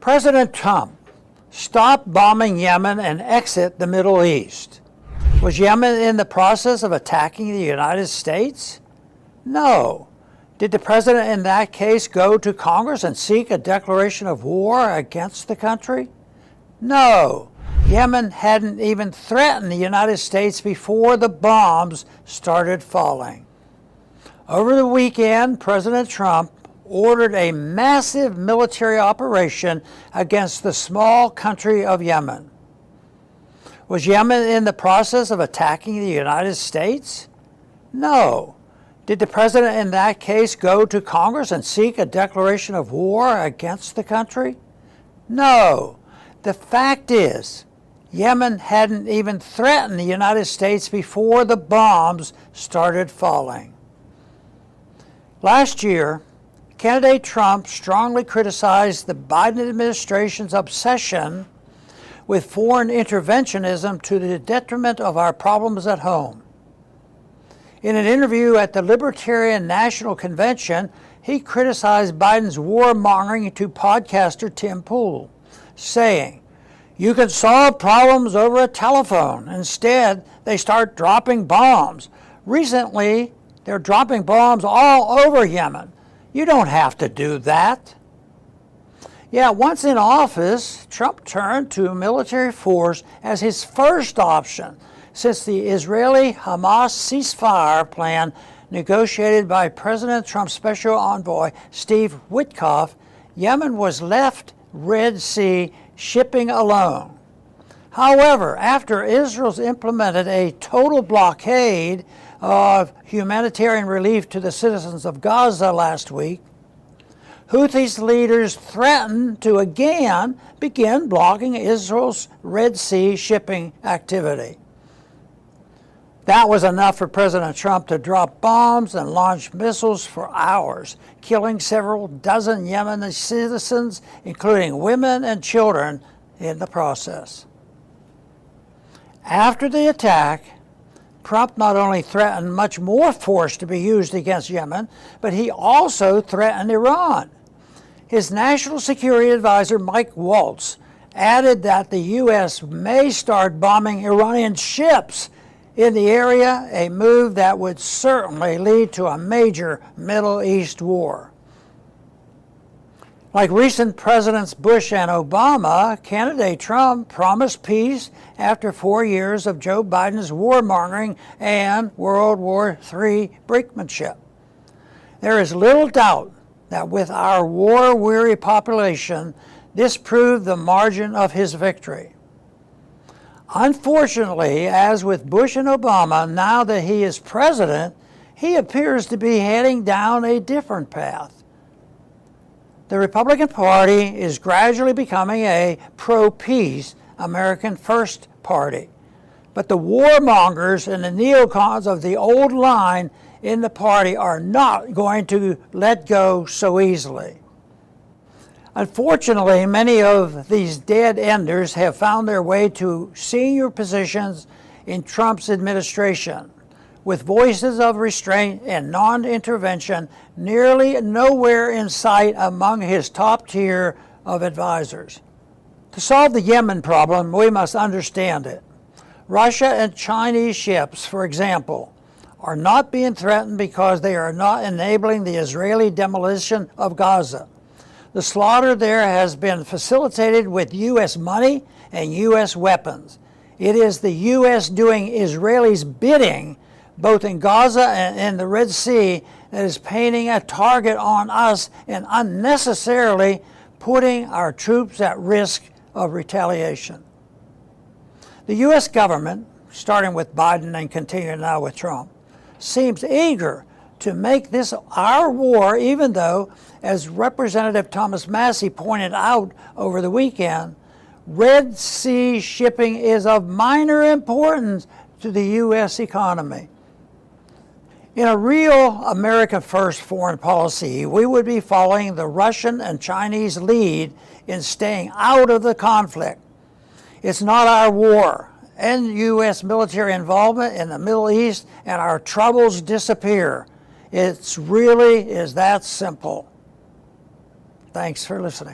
President Trump, stop bombing Yemen and exit the Middle East. Was Yemen in the process of attacking the United States? No. Did the president in that case go to Congress and seek a declaration of war against the country? No. Yemen hadn't even threatened the United States before the bombs started falling. Over the weekend, President Trump ordered a massive military operation against the small country of Yemen. Was Yemen in the process of attacking the United States? No. Did the president in that case go to Congress and seek a declaration of war against the country? No. The fact is, Yemen hadn't even threatened the United States before the bombs started falling. Last year, candidate Trump strongly criticized the Biden administration's obsession with foreign interventionism to the detriment of our problems at home. In an interview at the Libertarian National Convention, he criticized Biden's warmongering to podcaster Tim Pool, saying, "You can solve problems over a telephone. Instead, they start dropping bombs. Recently, they're dropping bombs all over Yemen. You don't have to do that." Yet once in office, Trump turned to military force as his first option since the Israeli-Hamas ceasefire plan negotiated by President Trump's special envoy Steve Witkoff. Yemen was left Red Sea shipping alone. However, after Israel's implemented a total blockade of humanitarian relief to the citizens of Gaza last week, Houthis leaders threatened to again begin blocking Israel's Red Sea shipping activity. That was enough for President Trump to drop bombs and launch missiles for hours, killing several dozen Yemeni citizens, including women and children, in the process. After the attack, Trump not only threatened much more force to be used against Yemen, but he also threatened Iran. His national security advisor, Mike Waltz, added that the U.S. may start bombing Iranian ships in the area, a move that would certainly lead to a major Middle East war. Like recent Presidents Bush and Obama, candidate Trump promised peace after 4 years of Joe Biden's warmongering and World War III brinkmanship. There is little doubt that with our war-weary population, this proved the margin of his victory. Unfortunately, as with Bush and Obama, now that he is president, he appears to be heading down a different path. The Republican Party is gradually becoming a pro-peace, American First Party. But the warmongers and the neocons of the old line in the party are not going to let go so easily. Unfortunately, many of these dead enders have found their way to senior positions in Trump's administration, with voices of restraint and non-intervention nearly nowhere in sight among his top tier of advisors. To solve the Yemen problem, we must understand it. Russia and Chinese ships, for example, are not being threatened because they are not enabling the Israeli demolition of Gaza. The slaughter there has been facilitated with U.S. money and U.S. weapons. It is the U.S. doing Israelis' bidding, both in Gaza and in the Red Sea, that is painting a target on us and unnecessarily putting our troops at risk of retaliation. The U.S. government, starting with Biden and continuing now with Trump, seems eager to make this our war, even though, as Representative Thomas Massey pointed out over the weekend, Red Sea shipping is of minor importance to the U.S. economy. In a real America First foreign policy, we would be following the Russian and Chinese lead in staying out of the conflict. It's not our war. End U.S. military involvement in the Middle East and our troubles disappear. It's really is that simple. Thanks for listening.